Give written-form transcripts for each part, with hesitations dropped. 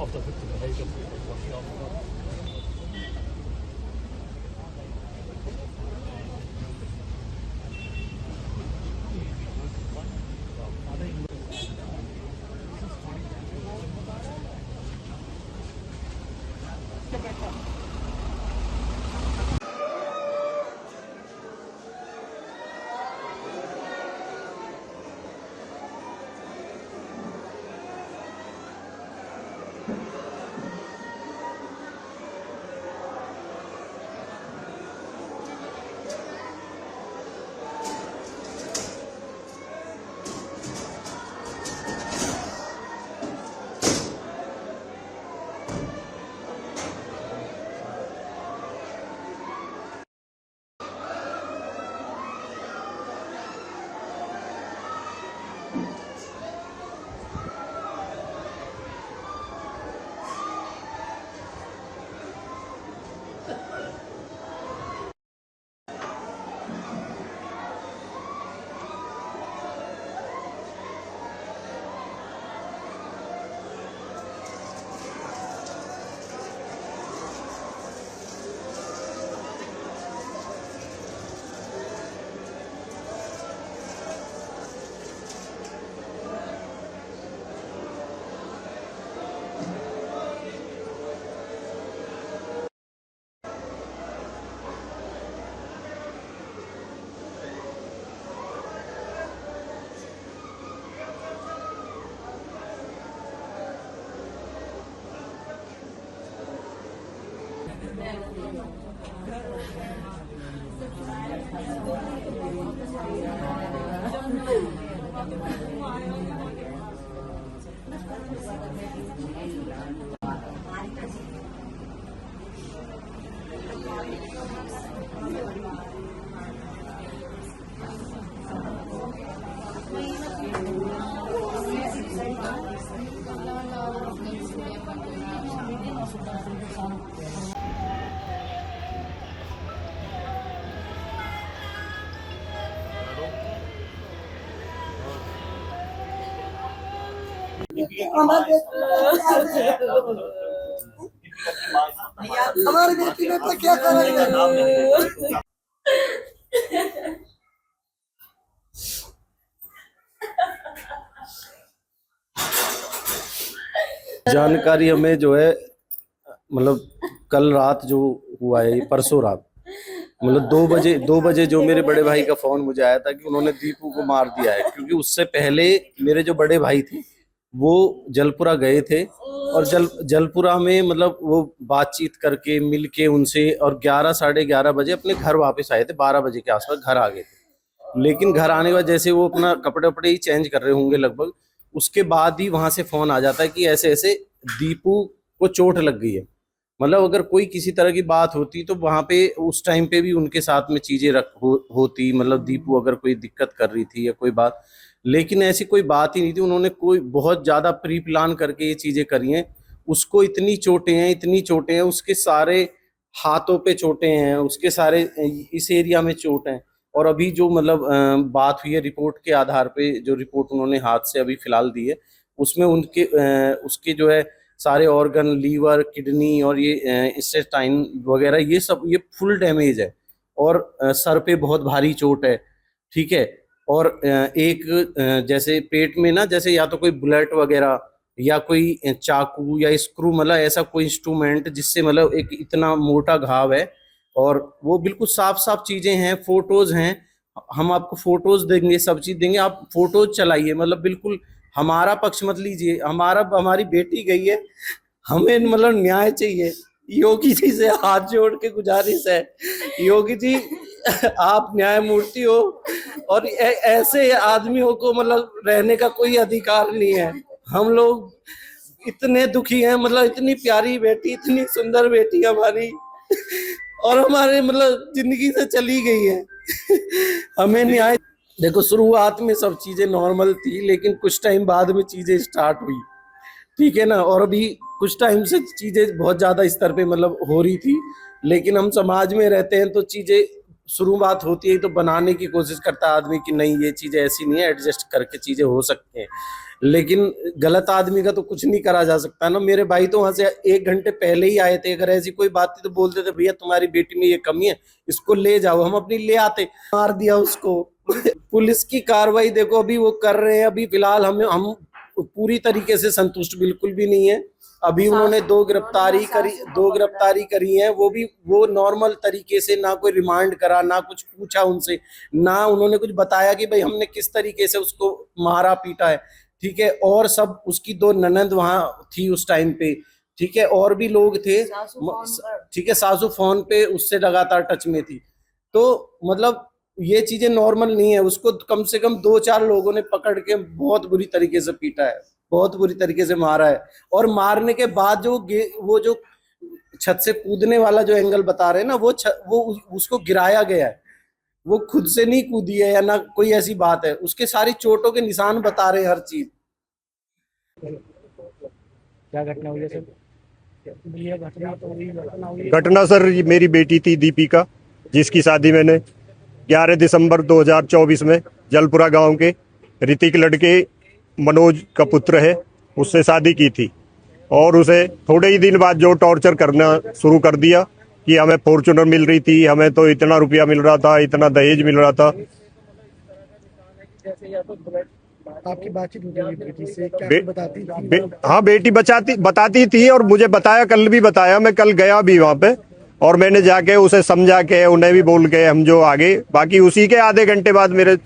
of the victim behavior washing off. हमारी बेटी ने तो क्या करेंगे। जानकारी हमें जो है मतलब कल रात जो हुआ है, परसों रात मतलब 2 बजे जो मेरे बड़े भाई का फोन मुझे आया था कि उन्होंने दीपू को मार दिया है। क्योंकि उससे पहले मेरे जो बड़े भाई थे वो जलपुरा गए थे और जलपुरा में मतलब वो बातचीत करके मिलके उनसे और 11 साढ़े 11 बजे अपने घर वापस आए थे। 12 बजे के आसपास घर आ गए थे। लेकिन घर आने के बाद जैसे वो अपना कपड़े वपड़े ही चेंज कर रहे होंगे लगभग, उसके बाद ही वहां से फोन आ जाता है कि ऐसे ऐसे दीपू को चोट लग गई है। मतलब अगर कोई किसी तरह की बात होती तो वहां पे उस टाइम पे भी उनके साथ में चीजें होती, मतलब दीपू अगर कोई दिक्कत कर रही थी या कोई बात, लेकिन ऐसी कोई बात ही नहीं थी। उन्होंने कोई बहुत ज्यादा प्री प्लान करके ये चीजें करी हैं। उसको इतनी चोटें हैं, उसके सारे हाथों पे चोटें हैं, उसके सारे इस एरिया में चोट है। और अभी जो मतलब बात हुई है, रिपोर्ट के आधार पे जो रिपोर्ट उन्होंने हाथ से अभी फिलहाल दी है, उसमें उसके जो है सारे ऑर्गन, लीवर, किडनी और ये इंटेस्टाइन वगैरह ये सब ये फुल डैमेज है। और सर पे बहुत भारी चोट है, ठीक है। और एक जैसे पेट में ना, जैसे या तो कोई बुलेट वगैरह या कोई चाकू या स्क्रू, मतलब ऐसा कोई इंस्ट्रूमेंट जिससे मतलब एक इतना मोटा घाव है। और वो बिल्कुल साफ साफ चीजें हैं, फोटोज हैं, हम आपको फोटोज देंगे, सब चीज देंगे, आप फोटोज चलाइए। मतलब बिल्कुल हमारा पक्ष मत लीजिए, हमारी बेटी गई है, हमें मतलब न्याय चाहिए। योगी जी से हाथ जोड़ के गुजारिश है, योगी जी आप न्यायमूर्ति हो और ऐसे आदमियों को मतलब रहने का कोई अधिकार नहीं है। हम लोग इतने दुखी हैं, मतलब इतनी प्यारी बेटी, इतनी सुंदर बेटी हमारी, और हमारे मतलब जिंदगी से चली गई है। हमें न्याय देखो, शुरुआत में सब चीजें नॉर्मल थी, लेकिन कुछ टाइम बाद में चीजें स्टार्ट हुई, ठीक है ना। और अभी कुछ टाइम से चीजें बहुत ज्यादा स्तर पे मतलब हो रही थी, लेकिन हम समाज में रहते हैं तो चीजें शुरुआत होती है तो बनाने की कोशिश करता है आदमी कि नहीं ये चीजें ऐसी नहीं है, एडजस्ट करके चीजें हो सकती हैं। लेकिन गलत आदमी का तो कुछ नहीं करा जा सकता ना। मेरे भाई तो वहां से 1 घंटे पहले ही आए थे, अगर ऐसी कोई बात थी तो बोलते थे भैया तुम्हारी बेटी में ये कमी है, इसको ले जाओ, हम अपनी ले आते, मार दिया उसको। पुलिस की कार्रवाई देखो अभी वो कर रहे हैं, अभी फिलहाल हम पूरी तरीके से संतुष्ट बिल्कुल भी नहीं है। अभी उन्होंने 2 गिरफ्तारी करी है, वो नॉर्मल तरीके से, ना कोई रिमांड करा, ना कुछ पूछा उनसे, ना उन्होंने कुछ बताया कि भाई हमने किस तरीके से उसको मारा पीटा है, ठीक है। और सब उसकी 2 ननद वहां थी उस टाइम पे, ठीक है, और भी लोग थे, ठीक है, सासू फोन पे उससे लगातार टच में थी। तो मतलब ये चीजें नॉर्मल नहीं है। उसको कम से कम 2-4 लोगों ने पकड़ के बहुत बुरी तरीके से पीटा है, बहुत बुरी तरीके से मारा है। और मारने के बाद वो जो छत से कूदने वाला जो एंगल बता रहे हैं ना, वो उसको गिराया गया है, वो खुद से नहीं कूदी है या ना कोई ऐसी बात है। उसके सारी चोटों के निशान बता रहे हैं, हर चीज। क्या घटना हुई है सर? घटना सर, मेरी बेटी थी दीपिका, जिसकी शादी मैंने 11 दिसंबर 2024 में जलपुरा गांव के ऋतिक लड़के मनोज का पुत्र है उससे शादी की थी। और उसे थोड़े ही दिन बाद जो टॉर्चर करना शुरू कर दिया कि हमें फॉर्च्यूनर मिल रही थी, हमें तो इतना रुपया मिल रहा था, इतना दहेज मिल रहा था। आपकी बातचीत बेटी से क्या बताती थी? हाँ, बेटी बताती थी और मुझे बताया, कल भी बताया। मैं कल गया भी वहां पे और मैंने जाके उसे समझा के, उन्हें भी बोल के हम जो आगे, बाकी उसी के आधे घंटे बाद मेरे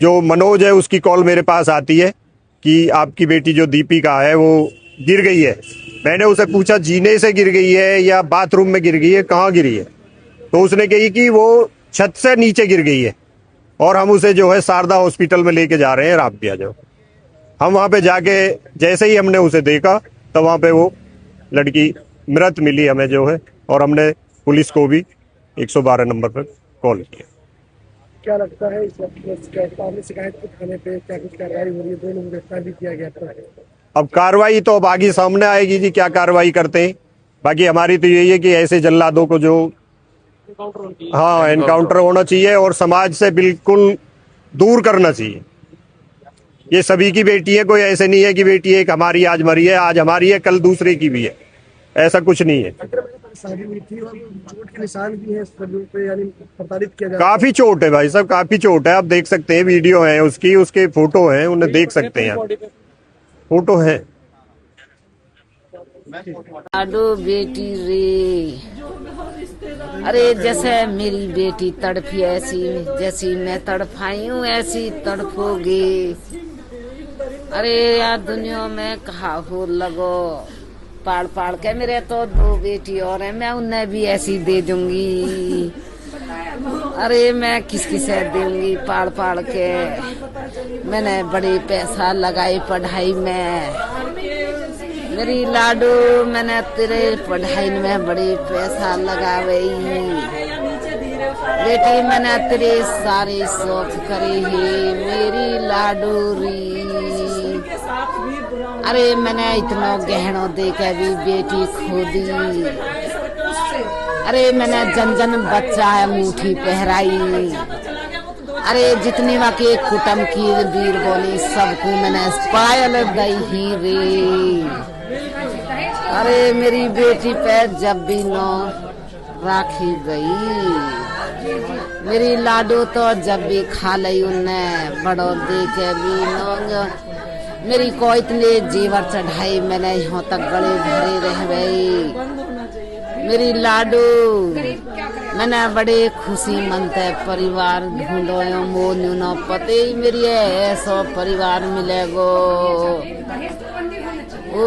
जो मनोज है उसकी कॉल मेरे पास आती है कि आपकी बेटी जो दीपिका है वो गिर गई है। मैंने उसे पूछा जीने से गिर गई है या बाथरूम में गिर गई है, कहाँ गिरी है? तो उसने कही कि वो छत से नीचे गिर गई है और हम उसे जो है शारदा हॉस्पिटल में लेके जा रहे हैं, आप भी आ जाओ। हम वहां पे जाके जैसे ही हमने उसे देखा तो वहां पे वो लड़की मृत मिली हमें जो है, और हमने पुलिस को भी 112 नंबर पर कॉल किया। क्या लगता है इस वक्त शिकायत थाने पे क्या कुछ कार्रवाई हो रही है? 2 लोगों को गिरफ्तार भी किया गया था। अब कार्रवाई तो अब आगे सामने आएगी जी, क्या कार्रवाई करते हैं। बाकी हमारी तो यही है कि ऐसे जल्लादों को जो एनकाउंटर होना चाहिए और समाज से बिल्कुल दूर करना चाहिए। ये सभी की बेटी है, कोई ऐसे नहीं है कि बेटी एक हमारी आज मरी है, आज हमारी है कल दूसरे की भी है, ऐसा कुछ नहीं है। चोट के निशान भी है पे, यानी प्रताड़ित किया जा, काफी चोट है भाई साहब, काफी चोट है। आप देख सकते हैं, वीडियो है उसकी, उसके फोटो हैं, उन्हें देख सकते हैं, फोटो है। लाडो बेटी रे, अरे जैसे मेरी बेटी तड़पी ऐसी, जैसी मैं तड़पाई हूँ ऐसी तड़पोगे। अरे यार दुनिया में कहा हो लगो, पाड़ पाड़ के मेरे तो 2 बेटी और है, मैं उन्हें भी ऐसी दे दूंगी। अरे मैं किसकी से दूंगी पाड़ पाड़ के। मैंने बड़े पैसा लगाई पढ़ाई में, मेरी लाडो, मैंने तेरे पढ़ाई में बड़ी पैसा लगाई बेटी, मैंने तेरे सारे शौक करे ही मेरी लाडो री। अरे मैंने इतना गहनों दे के भी बेटी खो दी। अरे मैंने जन बच्चा अंगूठी पहराई। अरे जितनी वाके कुटुंब की वीर बोली सबको मैंने पायल दई ही रे। अरे मेरी बेटी पे जब भी नो राखी गई, मेरी लाडो तो जब भी खा ली उन्हें बड़ो दे के भी नो। मेरी को इतने जेवर चढ़ाई, मैंने यहाँ तक गले भरे रह गई। मेरी लाडो, मैंने बड़े खुशी मनते परिवार ढूंढो, मोनू न पते मेरी ऐसा परिवार मिलेगो। ओ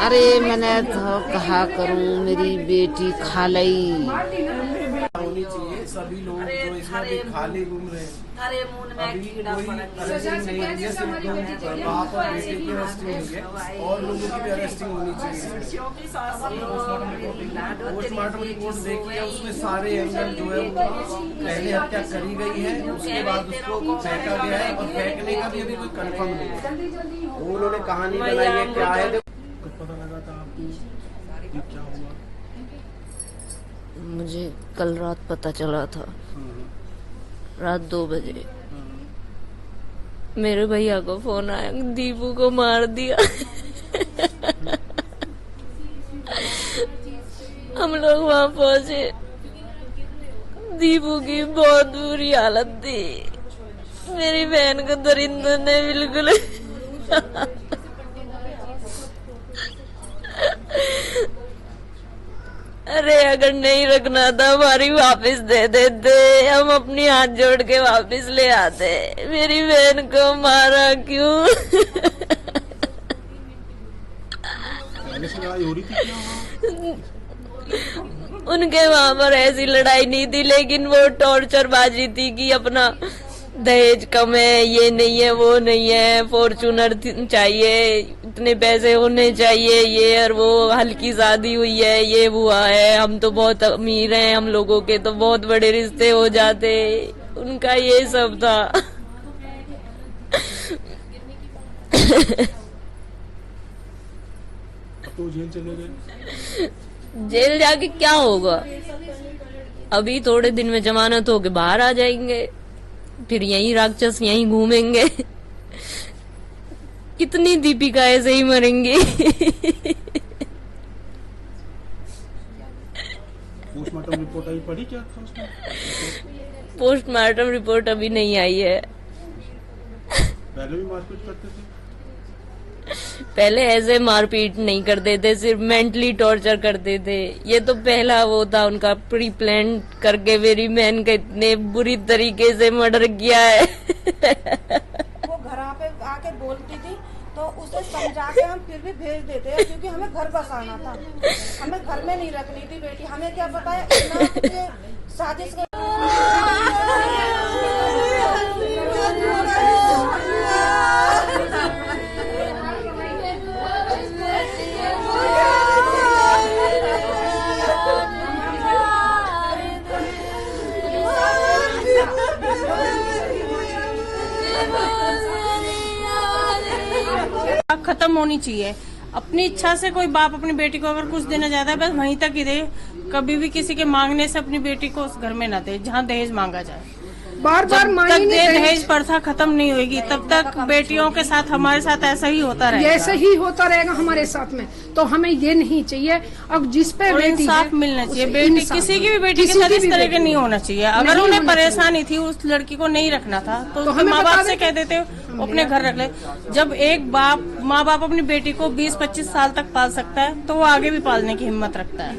अरे मैंने तो कहा करूं, मेरी बेटी खा लई। होनी चाहिए। सभी लोग जो इसमें अभी खाली घूम रहे हैं, थारे मुंह में अभी कीड़ा कोई पड़ गया। अरेस्टिंग नहीं है, सिर्फ दो बाप और बेटे की अरेस्टिंग हुई है और लोगों की भी अरेस्टिंग होनी चाहिए। पोस्टमार्टम रिपोर्ट देखी है, उसमें सारे एंगल जो है वो पहले हत्या करी गई है, उसके बाद उसको फेंका गया है और फेंकने का भी अभी कोई कंफर्म नहीं है। उन्होंने कहानी बनाई है क्या है। मुझे कल रात पता चला था, रात 2 बजे मेरे भैया को फोन आया, दीपू को मार दिया। हम लोग वहां पहुंचे, दीपू की बहुत बुरी हालत थी। मेरी बहन को दरिंदर ने बिल्कुल अरे अगर नहीं रखना था हमारी वापस दे देते, हम अपनी हाथ जोड़ के वापस ले आते। मेरी बहन को मारा क्यों? उनके वहां पर ऐसी लड़ाई नहीं थी, लेकिन वो टॉर्चरबाजी थी कि अपना दहेज कम है, ये नहीं है, वो नहीं है, फॉर्चूनर चाहिए, इतने पैसे होने चाहिए, ये और वो, हल्की शादी हुई है, ये हुआ है, हम तो बहुत अमीर हैं, हम लोगों के तो बहुत बड़े रिश्ते हो जाते। उनका ये सब था। तो जेल चले गए। जेल जाके क्या होगा? अभी थोड़े दिन में जमानत होके बाहर आ जाएंगे, फिर यही राक्षस यहीं घूमेंगे। कितनी दीपिका ऐसे ही मरेंगी। पोस्टमार्टम रिपोर्ट आई, पढ़ी क्या था उसमें? पोस्टमार्टम रिपोर्ट अभी नहीं आई है। पहले भी मारपीट करते थे? पहले ऐसे मारपीट नहीं करते थे, सिर्फ मेंटली टॉर्चर करते थे। ये तो पहला वो था उनका, प्री प्लान करके मेरी बहन का इतने बुरी तरीके से मर्डर किया है। वो घर पे आके बोलती थी तो उसे समझा के हम फिर भी भेज देते, क्योंकि हमें घर बसाना था, हमें घर में नहीं रखनी थी बेटी। हमें क्या पता है इतना कुछ साजिश खत्म होनी चाहिए। अपनी इच्छा से कोई बाप अपनी बेटी को अगर कुछ देना चाहता है, बस वहीं तक ही दे। कभी भी किसी के मांगने से अपनी बेटी को उस घर में न दे जहाँ दहेज मांगा जाए। बार बार जब तक दहेज प्रथा खत्म नहीं होगी तब तक बेटियों के साथ, हमारे साथ ऐसा ही होता रहेगा। ऐसा ही होता रहेगा हमारे साथ में। तो हमें ये नहीं चाहिए। अब जिस पे बेटी इंसाफ मिलना चाहिए। बेटी किसी की भी बेटी के साथ इस तरह के नहीं होना चाहिए। अगर उन्हें परेशानी थी, उस लड़की को नहीं रखना था, तो माँ बाप से कह देते अपने घर रख ले। जब एक माँ बाप अपनी बेटी को 20-25 साल तक पाल सकता है, तो वो आगे भी पालने की हिम्मत रखता है।